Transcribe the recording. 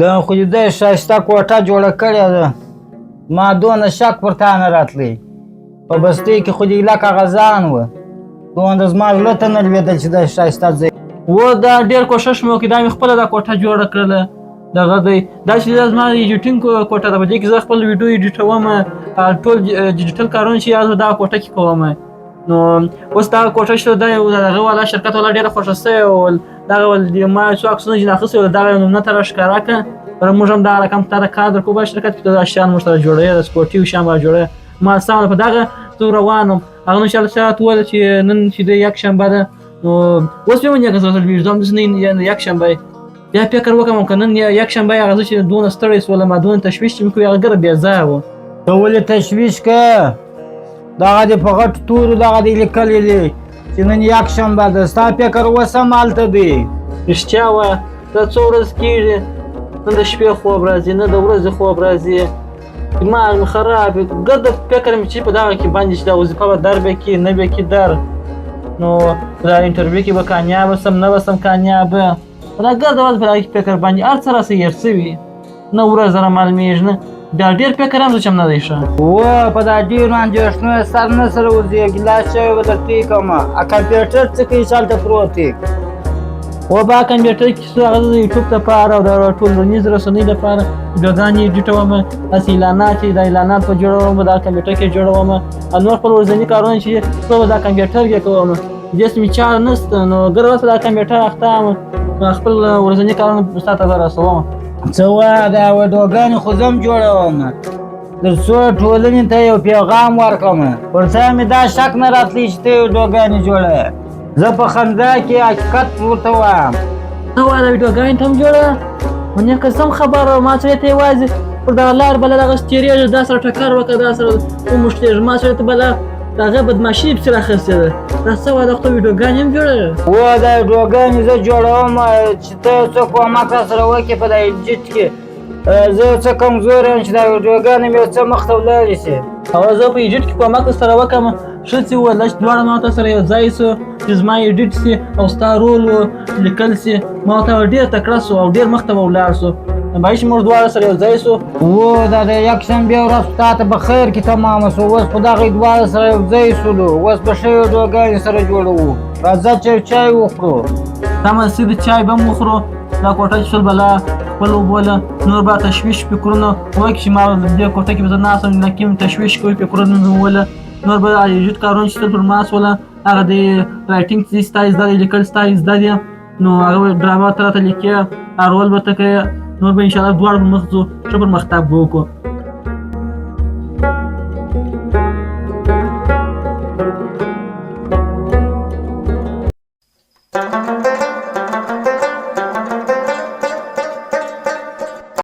د خو دې د ښایسته کوټه جوړه کړې ده، ما دونه شک پر تا نه راتلی. په بستۍ کې خو دې ایله کاغذان وه، دومره زما زړه ته نه لوېدل چې دا ښایسته ځای و دا ډېر کوښښ مې وکړ، دا مې خپله دا کوټه جوړه کړله. دغه دی داسې دا زما د ایډیټینګ کوټه ده، په دې کې زه خپل ویډیو ایډیټوم، ټول ډیجیټل کارونه چې یاد دغه کوټه کې کوم. نو اوس دغه کوټه چې دا یو دغه والا شرکت والا ډېره خوښه سوی ول، دغه ول ما څو عکسونه ځینې اخیستي ول، دغه یې نمونه ته راښکاره کړه. موږ هم دغه رقم تا ته کار درکوو په شرکت کې، دا شیان موږ سره جوړوې، د سپورټي شیان به جوړوې. ما سمه ده په دغه زه روان وم. هغه نو انشاءالله چا راته وویل چې نن چې دی یکشنبه ده، نو اوس مې ونیکه زه ورته لوېږدم، داسې نه یکشنبه بیا فکر وکړم که نن یکشنبه هغه زه چې دونه ستړی سولم، دونه تشویش چې مې کوي هغه ګره بې ځایه و. ته ولې تشویش که؟ دغه دې په غټو تورو دغه دې لیکلي دي چې نن یکشنبه ده، ستا فکر اوس هم هلته دی. رښتیا وایه دا څو ورځې کېږي نه د شپې خوب راځي نه د ورځې خوب راځي، دماغ مې خراب وي. ګرده فکر مې چې په دغه کې باندې چې دا وظیفه به در به کړي نه به کړي در، نو په دا انټرویو کې به کامیابه سم نه به سم کامیابه، په دا ګرده ورځ په دغه کې فکر باندې هر څه راسه هېر سوي، نه ورځ را معلومېږي، نه بیا ډېر فکر هم زه چې هم نه دی ښه. و په دا ډېرو اندېښنو یې سر نه سره وځي، ګیلاس چای به درته یې کړمه. کمپیوټر څه کوي چې هلته پروت دی؟ و په کمپیوټر کې څه هغه د یوټیوب لپاره او د ټولنیزو رسنیو لپاره ویډیوګانې ایډیټوم، داسې اعلانات چې دا اعلانات په جوړوم دا کمپیوټر کې جوړوم، او نور خپل ورځني کارونه چې ټول به دا کمپیوټر کې کوم. داسې مې چاره نشته، نو ګرده ورځ په دا کمپیوټر اخته یم، خپل ورځني کارونه ستا ته زه رسوم. څه وایه دا ویډیوګانې خو زه هم جوړوم، تر څو ټولنې ته یو پیغام ورکړم. پر ځای مې دا شک نه راتلی چې ته ویډیوګانې جوړوې، زه په خندا کې حقیقت ورته وایم. ته وایه دا ویډیوګانې ته هم جوړه؟ نیکه سم خبره، ما سړی ته یوازې پر دغه لار بله دغسې تېرېږي، دا سره ټکر وکړه، دا سره وموښتېږي، ما سړی ته بله د هغه بدماشي پسې راخیستې ده. دا څه وایه دا خو ته ویډیوګانې هم جوړوې؟ و دا ویډیوګانې زه جوړوم چې ته یو څه کومک راسره وکړې په دا ایډیټ کې. زه یو څه کمزوری یم چې دا ویډیوګانې مې یو څه مخته ولاړې شي. او زه په ایډیټ کې کومک سره وکړم، ښه څه وویل چې دواړه ما ته سره یو ځای سو چې زما ایډیټ سي او ستا رول لیکل سي، ما ورته ډېر تکړه سو او ډېر مخته به ولاړ سو، باید چې موږ دواړه سره یو ځای سو. و دا د یکشنبې ورځ تا ته په خیر کې تمامه سو، اوس په دغه دواړه سره یو ځای سولو، اوس به ښه ویډیوګانې سره جوړوو. راځه چې یو چای وخورو. سمه سیده چای به هم وخورو، دا کوټه چې شل بلا خپل وبوله، نور به تشویش فکرونه وکړي چې ما دې کوټه کې به زه ناست یم، لکه تشویش کوي فکرونه مې ووله، نور به ایډیټ کارونه چې پر ما سوله، هغه د رایټینګ چې ستا زده دی، لیکل ستا زده دی، نو هغه به ډرامه ته راته لیکې، رول به ته کوې، نور به انشاءالله دواړه پر مخ ځو، ښه پرمختګ به وکړو.